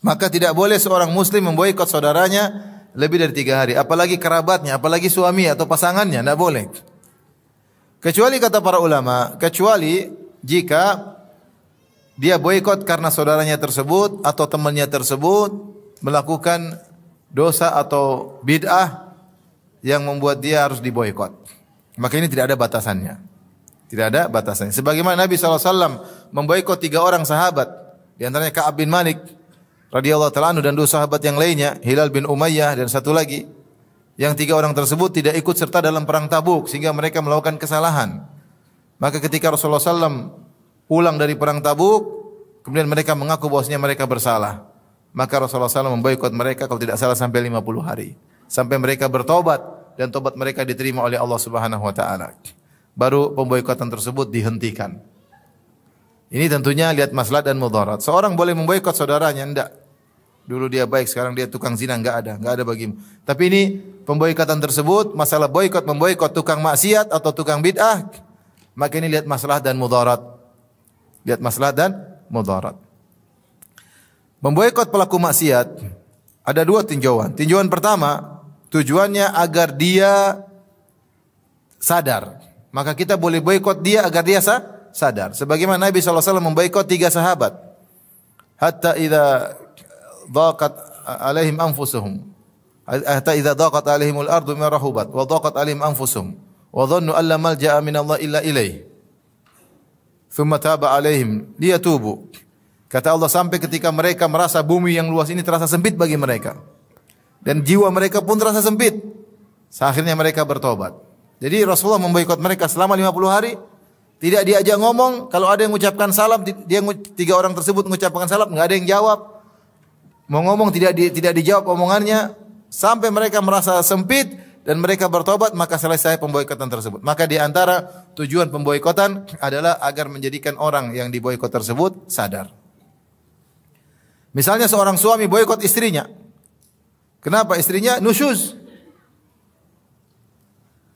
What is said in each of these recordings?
Maka tidak boleh seorang muslim memboikot saudaranya lebih dari 3 hari. Apalagi kerabatnya, apalagi suami atau pasangannya, tidak boleh. Kecuali kata para ulama, kecuali jika dia boikot karena saudaranya tersebut atau temannya tersebut melakukan dosa atau bid'ah yang membuat dia harus diboikot. Maka ini tidak ada batasannya. Tidak ada batasannya. Sebagaimana Nabi SAW memboikot 3 orang sahabat, di antaranya Ka'ab bin Malik radhiyallahu ta'ala anhu dan 2 sahabat yang lainnya, Hilal bin Umayyah dan satu lagi. Yang 3 orang tersebut tidak ikut serta dalam perang Tabuk sehingga mereka melakukan kesalahan. Maka ketika Rasulullah SAW pulang dari perang Tabuk, kemudian mereka mengaku bahwasanya mereka bersalah. Maka Rasulullah SAW memboikot mereka kalau tidak salah sampai 50 hari. Sampai mereka bertobat dan tobat mereka diterima oleh Allah Subhanahu wa taala. Baru pemboikotan tersebut dihentikan. Ini tentunya lihat maslahat dan mudarat. Seorang boleh memboikot saudaranya, enggak. Dulu dia baik, sekarang dia tukang zina, enggak ada bagimu. Tapi ini pemboikotan tersebut, masalah boikot memboikot tukang maksiat atau tukang bid'ah, maka ini lihat maslahat dan mudarat. Lihat maslahat dan mudarat. Memboikot pelaku maksiat ada 2 tinjauan. Tinjauan pertama, tujuannya agar dia sadar. Maka kita boleh boikot dia agar dia sadar. Sebagaimana Nabi SAW memboikot 3 sahabat. Hatta idza dhaqat alaihim anfusuhum. Hatta idza dhaqat alaihimul ardu bima rahubat wa dhaqat alaihim anfusuhum wa dhannu an la malja'a min Allah illa ilaih. Thumma taba alaihim liyatubu. Kata Allah, sampai ketika mereka merasa bumi yang luas ini terasa sempit bagi mereka. Dan jiwa mereka pun terasa sempit. Akhirnya mereka bertobat. Jadi Rasulullah memboikot mereka selama 50 hari. Tidak diajak ngomong. Kalau ada yang mengucapkan salam, 3 orang tersebut mengucapkan salam, enggak ada yang jawab. Mau ngomong tidak dijawab omongannya sampai mereka merasa sempit dan mereka bertobat, maka selesai pemboikotan tersebut. Maka di antara tujuan pemboikotan adalah agar menjadikan orang yang diboikot tersebut sadar. Misalnya seorang suami boikot istrinya. Kenapa? Istrinya nusyuz,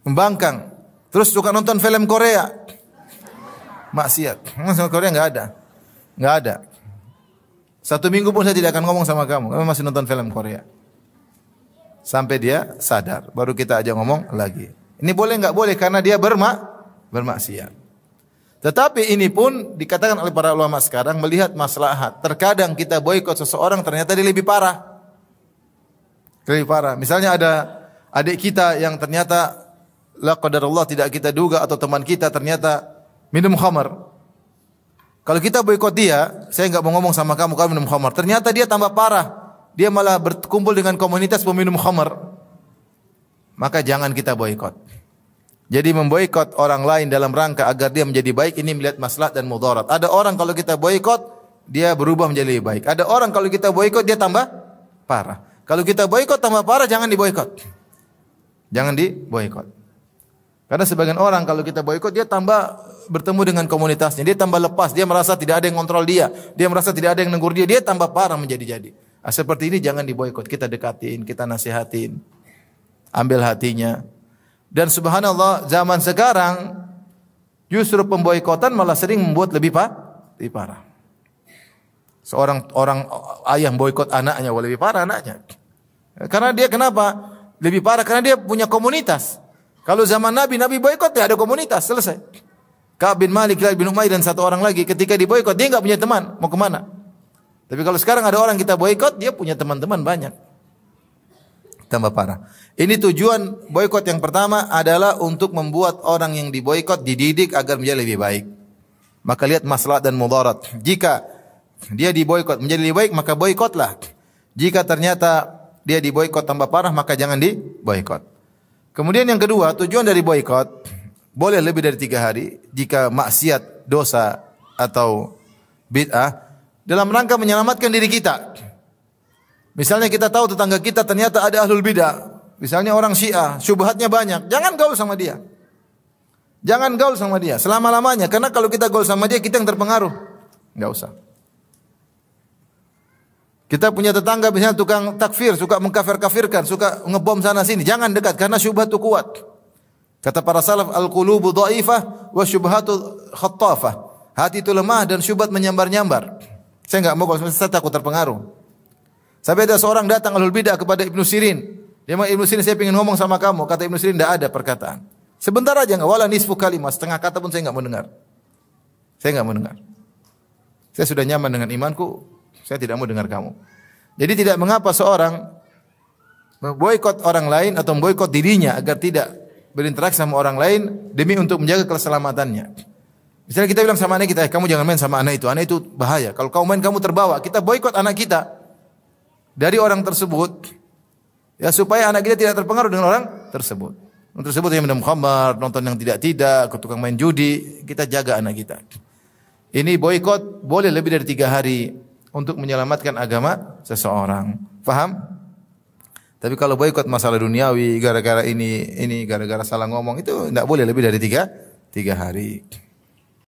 membangkang, terus suka nonton film Korea. Maksiat. Film Korea enggak ada. 1 minggu pun saya tidak akan ngomong sama kamu. Kamu masih nonton film Korea. Sampai dia sadar, baru kita ajak ngomong lagi. Ini boleh enggak boleh karena dia bermaksiat. Tetapi ini pun dikatakan oleh para ulama sekarang melihat maslahat. Terkadang kita boikot seseorang ternyata dia lebih parah. Lebih parah. Misalnya ada adik kita yang ternyata la qadarullah tidak kita duga atau teman kita ternyata minum khamar. Kalau kita boikot dia, saya enggak mau ngomong sama kamu minum khamar. Ternyata dia tambah parah. Dia malah berkumpul dengan komunitas peminum khamar. Maka jangan kita boikot. Jadi memboikot orang lain dalam rangka agar dia menjadi baik, ini melihat maslahat dan mudarat. Ada orang kalau kita boikot, dia berubah menjadi lebih baik. Ada orang kalau kita boikot, dia tambah parah. Kalau kita boikot tambah parah, jangan diboikot. Jangan diboikot. Karena sebagian orang kalau kita boikot, dia tambah bertemu dengan komunitasnya, dia tambah lepas, dia merasa tidak ada yang kontrol dia merasa tidak ada yang negur dia tambah parah menjadi-jadi. Seperti ini jangan diboikot, kita dekatin, kita nasihatin, ambil hatinya. Dan subhanallah zaman sekarang justru pemboikotan malah sering membuat lebih parah. Seorang ayah boikot anaknya, lebih parah anaknya. Karena dia kenapa? Lebih parah karena dia punya komunitas. Kalau zaman Nabi boikot tidak ada komunitas, selesai. Ka'ab bin Malik, Hilal bin Umayyah dan 1 orang lagi ketika diboikot dia enggak punya teman, mau kemana? Tapi kalau sekarang ada orang kita boikot, dia punya teman-teman banyak. Tambah parah. Ini tujuan boikot yang pertama adalah untuk membuat orang yang diboikot dididik agar menjadi lebih baik. Maka lihat maslahat dan mudarat. Jika dia diboikot menjadi lebih baik, maka boikotlah. Jika ternyata dia diboikot tambah parah, maka jangan diboikot. Kemudian yang kedua, tujuan dari boikot boleh lebih dari 3 hari jika maksiat, dosa atau bid'ah dalam rangka menyelamatkan diri kita. Misalnya kita tahu tetangga kita ternyata ada ahlul bid'ah. Misalnya orang Syiah, syubhatnya banyak. Jangan gaul sama dia. Jangan gaul sama dia selama-lamanya. Karena kalau kita gaul sama dia, kita yang terpengaruh. Enggak usah. Kita punya tetangga misalnya tukang takfir, suka mengkafir-kafirkan, suka ngebom sana sini. Jangan dekat karena syubhat itu kuat. Kata para salaf, al-qulubu dha'ifah wa syubhatu khattafah. Hati itu lemah dan syubhat menyambar-nyambar. Saya enggak mau kalau saya takut terpengaruh. Sampai ada seorang datang ahlul bidah kepada Ibnu Sirin. Dia bilang, Ibnu Sirin, saya ingin ngomong sama kamu. Kata Ibnu Sirin, tidak ada perkataan. Sebentar aja enggak, wala nisfu kalimah, setengah kata pun saya enggak mau dengar. Saya enggak mau dengar. Saya sudah nyaman dengan imanku, saya tidak mau dengar kamu. Jadi tidak mengapa seorang memboikot orang lain atau memboikot dirinya agar tidak berinteraksi sama orang lain demi untuk menjaga keselamatannya. Misalnya kita bilang sama anak kita, kamu jangan main sama anak itu bahaya. Kalau kamu main kamu terbawa, kita boikot anak kita dari orang tersebut, ya supaya anak kita tidak terpengaruh dengan orang tersebut. Orang tersebut yang minum khamar, nonton yang tidak, tukang main judi, kita jaga anak kita. Ini boikot boleh lebih dari 3 hari untuk menyelamatkan agama seseorang. Faham? Tapi kalau boikot masalah duniawi, gara-gara ini gara-gara salah ngomong, itu tidak boleh lebih dari 3 hari.